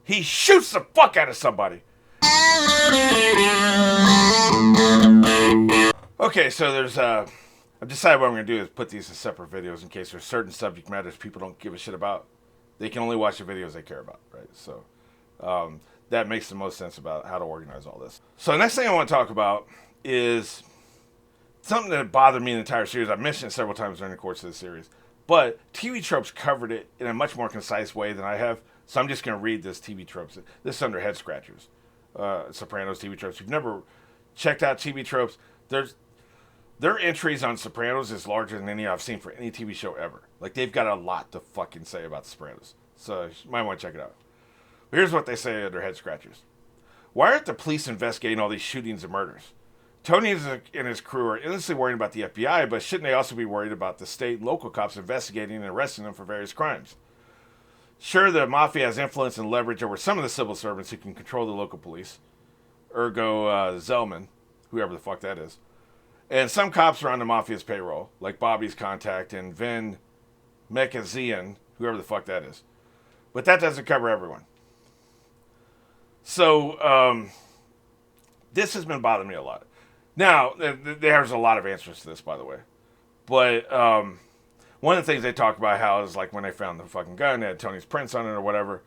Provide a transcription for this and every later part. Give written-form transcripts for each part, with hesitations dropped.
He shoots the fuck out of somebody. Okay, so there's I've decided what I'm going to do is put these in separate videos in case there's certain subject matters people don't give a shit about. They can only watch the videos they care about, right? So that makes the most sense about how to organize all this. So the next thing I want to talk about is something that bothered me in the entire series. I've mentioned it several times during the course of the series. But TV Tropes covered it in a much more concise way than I have. So I'm just going to read this TV Tropes. This is under Head Scratchers. Sopranos TV Tropes. If you've never checked out TV Tropes, their entries on Sopranos is larger than any I've seen for any TV show ever. Like, they've got a lot to fucking say about The Sopranos. So you might want to check it out. But here's what they say under Head Scratchers. Why aren't the police investigating all these shootings and murders? Tony and his crew are endlessly worried about the FBI, but shouldn't they also be worried about the state and local cops investigating and arresting them for various crimes? Sure, the mafia has influence and leverage over some of the civil servants who can control the local police. Ergo Zellman, whoever the fuck that is. And some cops are on the mafia's payroll, like Bobby's contact and Vin Mekazian, whoever the fuck that is. But that doesn't cover everyone. So, this has been bothering me a lot. Now, there's a lot of answers to this, by the way. But one of the things they talk about how is like when they found the fucking gun, they had Tony's prints on it or whatever.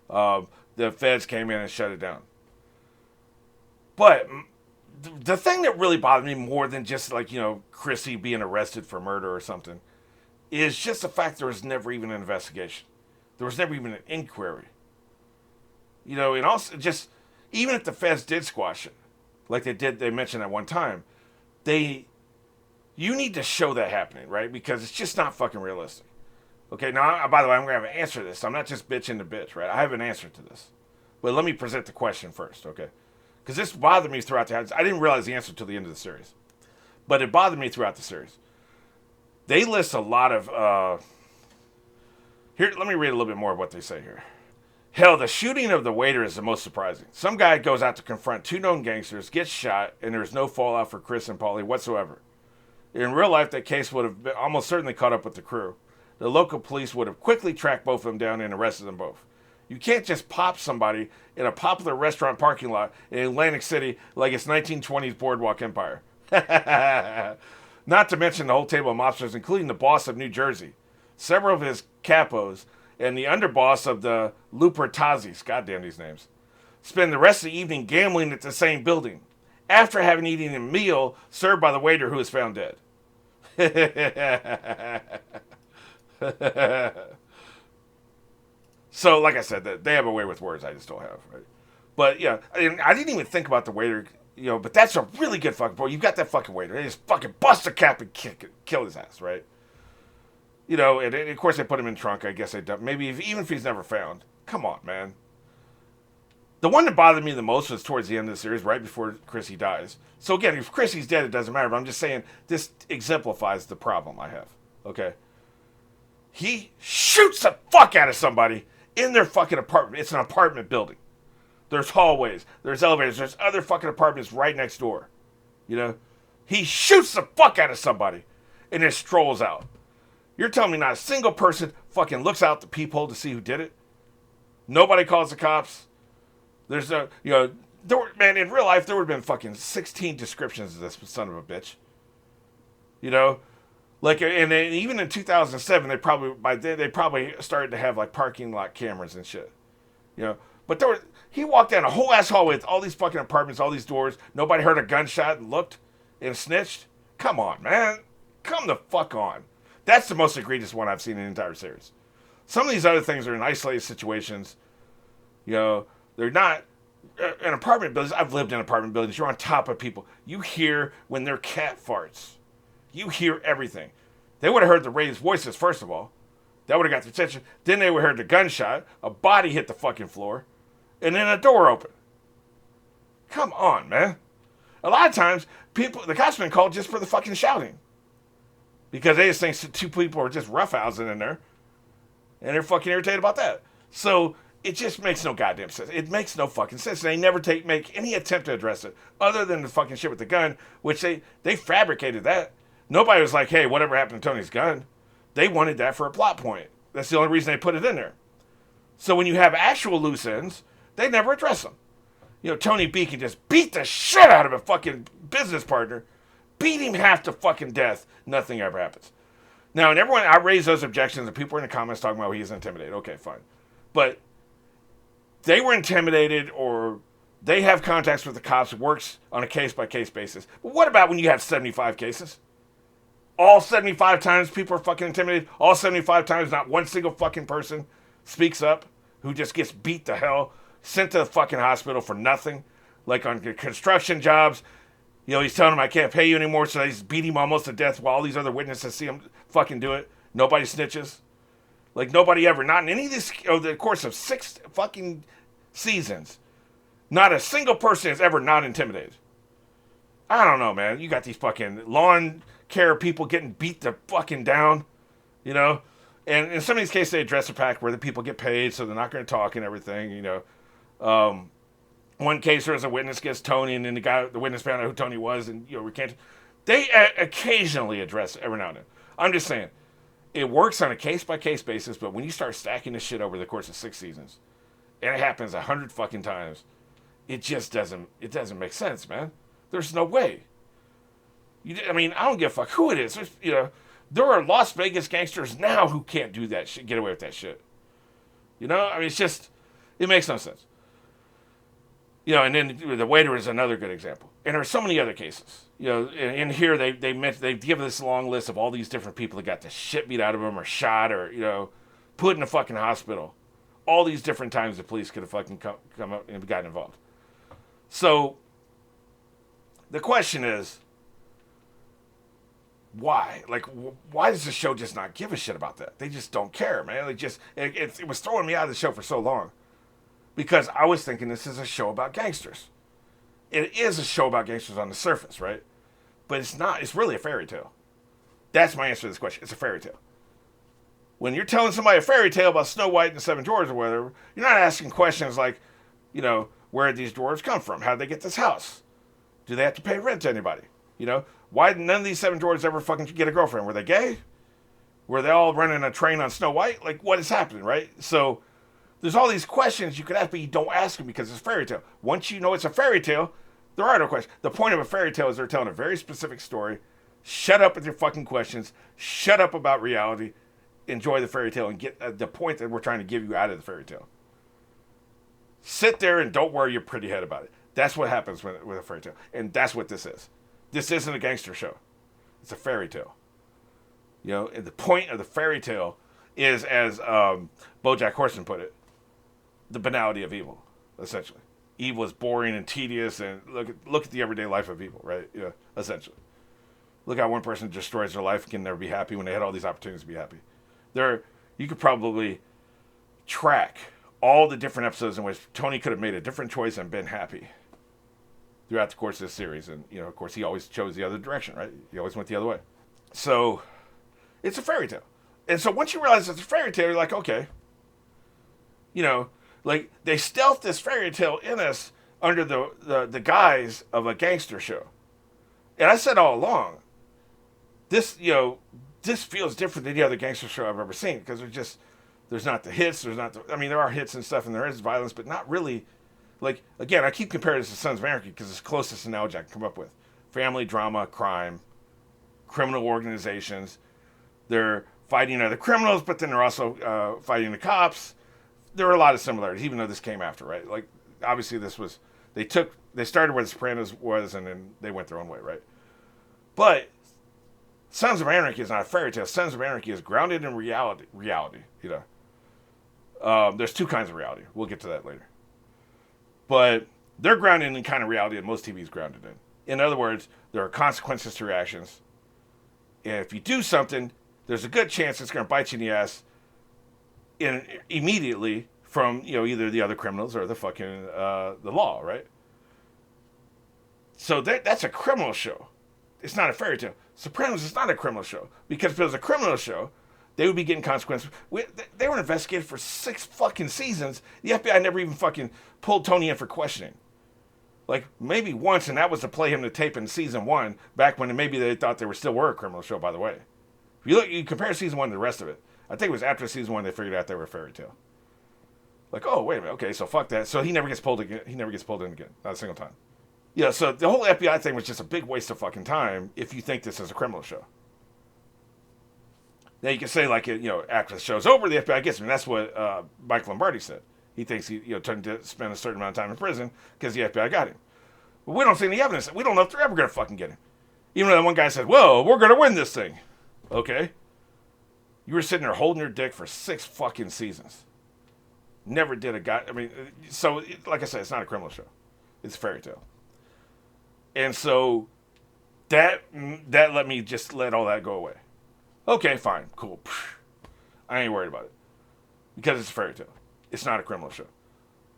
The feds came in and shut it down. But the thing that really bothered me more than just like, Chrissy being arrested for murder or something is just the fact there was never even an investigation. There was never even an inquiry. And also just, even if the feds did squash it, like they mentioned at one time, you need to show that happening, right? Because it's just not fucking realistic. Okay, now, by the way, I'm going to have an answer to this. I'm not just bitching to bitch, right? I have an answer to this. But let me present the question first, okay? Because this bothered me throughout I didn't realize the answer till the end of the series. But it bothered me throughout the series. They list a lot of... Here, let me read a little bit more of what they say here. Hell, the shooting of the waiter is the most surprising. Some guy goes out to confront two known gangsters, gets shot, and there's no fallout for Chris and Paulie whatsoever. In real life, that case would have been almost certainly caught up with the crew. The local police would have quickly tracked both of them down and arrested them both. You can't just pop somebody in a popular restaurant parking lot in Atlantic City like it's 1920s Boardwalk Empire. Not to mention the whole table of mobsters, including the boss of New Jersey, several of his capos, and the underboss of the Lupertazis, goddamn these names, spend the rest of the evening gambling at the same building, after having eaten a meal served by the waiter who was found dead. So, like I said, they have a way with words I just don't have, right? But, yeah, I didn't even think about the waiter, but that's a really good fucking point. You've got that fucking waiter. They just fucking bust a cap and kill his ass, right? And of course they put him in the trunk. I guess they don't. Maybe even if he's never found. Come on, man. The one that bothered me the most was towards the end of the series, right before Chrissy dies. So again, if Chrissy's dead, it doesn't matter. But I'm just saying this exemplifies the problem I have. Okay? He shoots the fuck out of somebody in their fucking apartment. It's an apartment building. There's hallways. There's elevators. There's other fucking apartments right next door. He shoots the fuck out of somebody and then strolls out. You're telling me not a single person fucking looks out the peephole to see who did it? Nobody calls the cops? There's in real life, there would have been fucking 16 descriptions of this son of a bitch. Like, and even in 2007, they probably started to have, like, parking lot cameras and shit. But he walked down a whole ass hallway with all these fucking apartments, all these doors. Nobody heard a gunshot and looked and snitched. Come on, man. Come the fuck on. That's the most egregious one I've seen in the entire series. Some of these other things are in isolated situations. They're not... in apartment buildings, I've lived in apartment buildings. You're on top of people. You hear when their cat farts. You hear everything. They would have heard the raised voices, first of all. That would have got their attention. Then they would have heard the gunshot. A body hit the fucking floor. And then a door open. Come on, man. A lot of times, the cops have been called just for the fucking shouting. Because they just think two people are just roughhousing in there. And they're fucking irritated about that. So, it just makes no goddamn sense. It makes no fucking sense. They never make any attempt to address it. Other than the fucking shit with the gun. Which they fabricated that. Nobody was like, hey, whatever happened to Tony's gun? They wanted that for a plot point. That's the only reason they put it in there. So when you have actual loose ends, they never address them. Tony B can just beat the shit out of a fucking business partner, beat him half to fucking death. Nothing ever happens. Now, and everyone, I raise those objections, and people are in the comments talking about he's intimidated. Okay, fine. But they were intimidated, or they have contacts with the cops. It works on a case-by-case basis. But what about when you have 75 cases? All 75 times people are fucking intimidated. All 75 times not one single fucking person speaks up, who just gets beat to hell, sent to the fucking hospital for nothing. Like on construction jobs, he's telling them, I can't pay you anymore, so they just beat him almost to death while all these other witnesses see him fucking do it. Nobody snitches. Like, nobody ever, not in any of this, over the course of 6 fucking seasons, not a single person is ever not intimidated. I don't know, man. You got these fucking lawn care people getting beat to fucking down, And in some of these cases, they address the fact where the people get paid, so they're not going to talk and everything, One case, there was a witness against Tony, and then the witness found out who Tony was, and, recanted. They occasionally address it every now and then. I'm just saying, it works on a case-by-case basis, but when you start stacking this shit over the course of 6 seasons, and it happens 100 fucking times, it just doesn't make sense, man. There's no way. I don't give a fuck who it is. There are Las Vegas gangsters now who can't do that shit, get away with that shit. It's just, it makes no sense. And then the waiter is another good example. And there are so many other cases. In here they give this long list of all these different people that got the shit beat out of them, or shot, or put in a fucking hospital. All these different times the police could have fucking come up and gotten involved. So the question is, why? Like, why does the show just not give a shit about that? They just don't care, man. It was throwing me out of the show for so long. Because I was thinking this is a show about gangsters. It is a show about gangsters on the surface, right? But it's not. It's really a fairy tale. That's my answer to this question. It's a fairy tale. When you're telling somebody a fairy tale about Snow White and the 7 Dwarfs or whatever, you're not asking questions like, where did these dwarves come from? How did they get this house? Do they have to pay rent to anybody? Why did none of these 7 dwarves ever fucking get a girlfriend? Were they gay? Were they all running a train on Snow White? Like, what is happening, right? So there's all these questions you could ask, but you don't ask them because it's a fairy tale. Once you know it's a fairy tale, there are no questions. The point of a fairy tale is they're telling a very specific story. Shut up with your fucking questions. Shut up about reality. Enjoy the fairy tale and get the point that we're trying to give you out of the fairy tale. Sit there and don't worry your pretty head about it. That's what happens with a fairy tale. And that's what this is. This isn't a gangster show. It's a fairy tale. And the point of the fairy tale is, as BoJack Horseman put it, the banality of evil, essentially. Evil is boring and tedious, and look at the everyday life of evil, right? Yeah, essentially. Look how one person destroys their life and can never be happy when they had all these opportunities to be happy. You could probably track all the different episodes in which Tony could have made a different choice and been happy throughout the course of this series. And, of course, he always chose the other direction, right? He always went the other way. So, it's a fairy tale. And so once you realize it's a fairy tale, you're like, okay. Like, they stealth this fairy tale in us under the guise of a gangster show. And I said all along, this feels different than any other gangster show I've ever seen, because there's not the hits, there are hits and stuff, and there is violence, but not really. Like, again, I keep comparing this to Sons of Anarchy because it's the closest analogy I can come up with. Family drama, crime, criminal organizations. They're fighting other criminals, but then they're also fighting the cops. There are a lot of similarities, even though this came after, right? Like, obviously they started where the Sopranos was, and then they went their own way, right? But Sons of Anarchy is not a fairy tale. Sons of Anarchy is grounded in reality. There's 2 kinds of reality. We'll get to that later. But they're grounded in the kind of reality that most TV is grounded in. In other words, there are consequences to your actions. And if you do something, there's a good chance it's going to bite you in the ass immediately from, either the other criminals or the fucking the law, right? So that's a criminal show. It's not a fairy tale. Sopranos is not a criminal show, because if it was a criminal show, they would be getting consequences. They were investigated for 6 fucking seasons. The FBI never even fucking pulled Tony in for questioning. Like, maybe once, and that was to play him to tape in season 1, back when maybe they thought they still were a criminal show, by the way. If you compare season 1 to the rest of it, I think it was after season 1 they figured out they were a fairy tale. Like, oh, wait a minute. Okay, so fuck that. So he never gets pulled again. He never gets pulled in again. Not a single time. Yeah, so the whole FBI thing was just a big waste of fucking time if you think this is a criminal show. Now you can say, like, after the show's over, the FBI gets him. And that's what Mike Lombardi said. He thinks he turned to spend a certain amount of time in prison because the FBI got him. But we don't see any evidence. We don't know if they're ever going to fucking get him. Even though that one guy said, "Whoa, we're going to win this thing." Okay. You were sitting there holding your dick for 6 fucking seasons. Never did a guy. I mean, so, like I said, it's not a criminal show. It's a fairy tale. And so that let me just let all that go away. Okay, fine, cool. I ain't worried about it. Because it's a fairy tale. It's not a criminal show.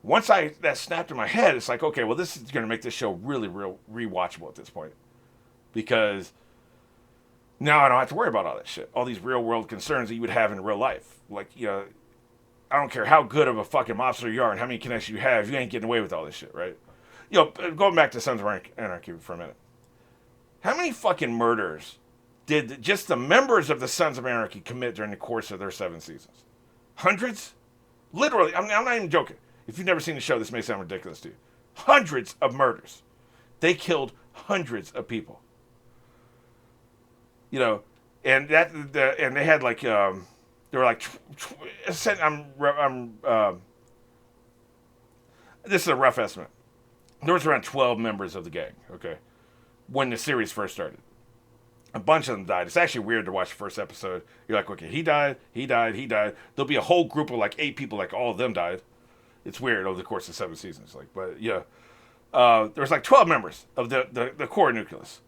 Once that snapped in my head, it's like, okay, well, this is going to make this show really, real rewatchable at this point. Because now I don't have to worry about all that shit. All these real world concerns that you would have in real life. Like, I don't care how good of a fucking mobster you are and how many connections you have, you ain't getting away with all this shit, right? Going back to Sons of Anarchy for a minute. How many fucking murders did just the members of the Sons of Anarchy commit during the course of their 7 seasons? Hundreds? Literally, I'm not even joking. If you've never seen the show, this may sound ridiculous to you. Hundreds of murders. They killed hundreds of people. And they had like, they were like, this is a rough estimate. There was around 12 members of the gang, okay, when the series first started. A bunch of them died. It's actually weird to watch the first episode. You're like, okay, he died. There'll be a whole group of like 8 people, like all of them died. It's weird over the course of 7 seasons. Like, but yeah, there was like 12 members of the core nucleus.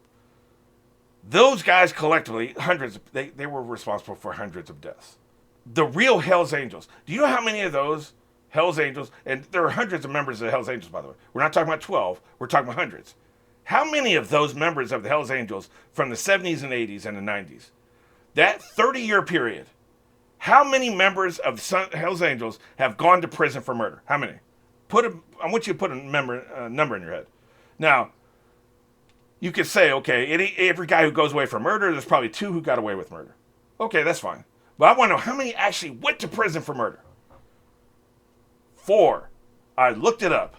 Those guys collectively, hundreds, they were responsible for hundreds of deaths. The real Hells Angels. Do you know how many of those Hells Angels, and there are hundreds of members of the Hells Angels, by the way. We're not talking about 12, we're talking about hundreds. How many of those members of the Hells Angels from the 70s and 80s and the 90s, that 30-year period, how many members of the Hells Angels have gone to prison for murder? How many? I want you to put a number in your head. Now, you could say, okay, every guy who goes away for murder, there's probably 2 who got away with murder. Okay, that's fine. But I want to know how many actually went to prison for murder. 4. I looked it up.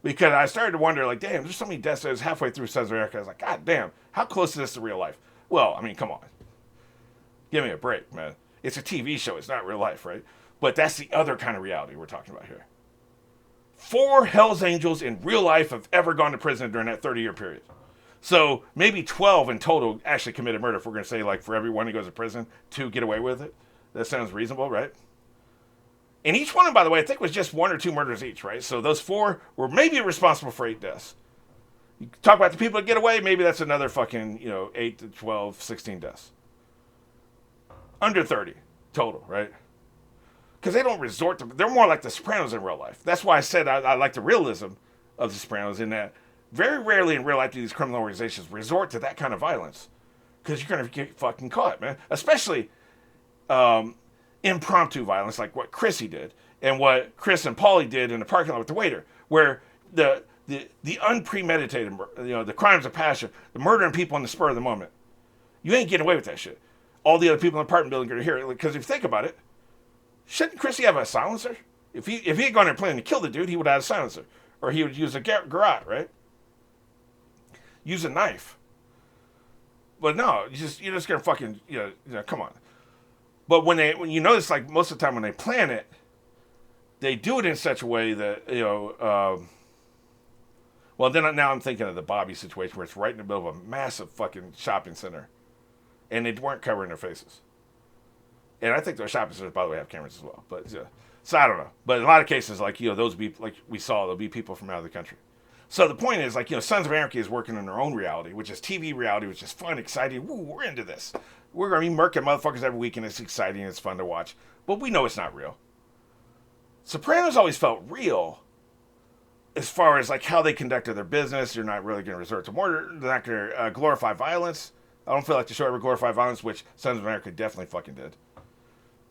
Because I started to wonder, like, damn, there's so many deaths. I was halfway through Sons of Anarchy. I was like, God damn, how close is this to real life? Well, I mean, come on. Give me a break, man. It's a TV show. It's not real life, right? But that's the other kind of reality we're talking about here. 4 Hells Angels in real life have ever gone to prison during that 30-year period. So maybe 12 in total actually committed murder. If we're going to say, like, for everyone who goes to prison, 2 get away with it. That sounds reasonable, right? And each one of them, by the way, I think was just 1 or 2 murders each, right? So those 4 were maybe responsible for 8 deaths. You talk about the people that get away, maybe that's another fucking, 8 to 12, 16 deaths. Under 30 total, right? Because they don't resort to, they're more like the Sopranos in real life. That's why I said I like the realism of the Sopranos in that very rarely in real life do these criminal organizations resort to that kind of violence. Because you're going to get fucking caught, man. Especially impromptu violence like what Chrissy did and what Chris and Paulie did in the parking lot with the waiter, where the unpremeditated, the crimes of passion, the murdering people in the spur of the moment. You ain't getting away with that shit. All the other people in the apartment building are going to hear it. Because if you think about it, shouldn't Chrissy have a silencer? If he had gone there planning to kill the dude, he would have a silencer. Or he would use a garrote, right? Use a knife. But no, you're just going to fucking, come on. But when you notice, like, most of the time when they plan it, they do it in such a way that, well, then now I'm thinking of the Bobby situation where it's right in the middle of a massive fucking shopping center. And they weren't covering their faces. And I think those shopping centers, by the way, have cameras as well. But so I don't know. But in a lot of cases, like, those be, like we saw, there'll be people from out of the country. So the point is, like, Sons of Anarchy is working in their own reality, which is TV reality, which is fun, exciting. Woo, we're into this. We're going to be murking motherfuckers every week, and it's exciting, and it's fun to watch. But we know it's not real. Sopranos always felt real as far as, like, how they conducted their business. They're not really going to resort to murder. They're not going to glorify violence. I don't feel like the show ever glorified violence, which Sons of Anarchy definitely fucking did.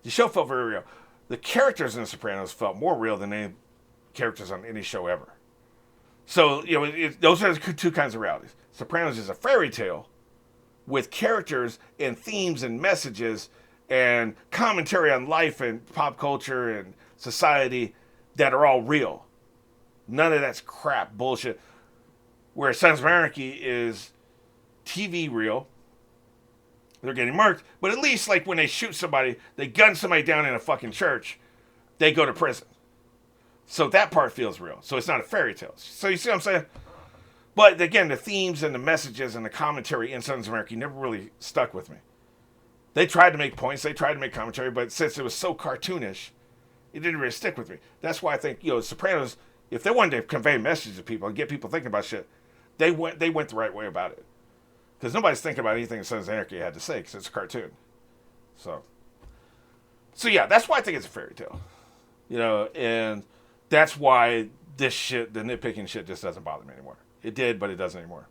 The show felt very real. The characters in The Sopranos felt more real than any characters on any show ever. So, those are the 2 kinds of realities. Sopranos is a fairy tale with characters and themes and messages and commentary on life and pop culture and society that are all real. None of that's crap bullshit. Where Sons of Anarchy is TV real. They're getting marked, but at least like when they shoot somebody, they gun somebody down in a fucking church, they go to prison. So that part feels real. So it's not a fairy tale. So you see what I'm saying? But again, the themes and the messages and the commentary in Sons of Anarchy never really stuck with me. They tried to make points, they tried to make commentary, but since it was so cartoonish, it didn't really stick with me. That's why I think, Sopranos, if they wanted to convey messages to people and get people thinking about shit, they went the right way about it. Because nobody's thinking about anything that Sons of Anarchy had to say, because it's a cartoon. So yeah, that's why I think it's a fairy tale. And that's why this shit, the nitpicking shit, just doesn't bother me anymore. It did, but it doesn't anymore.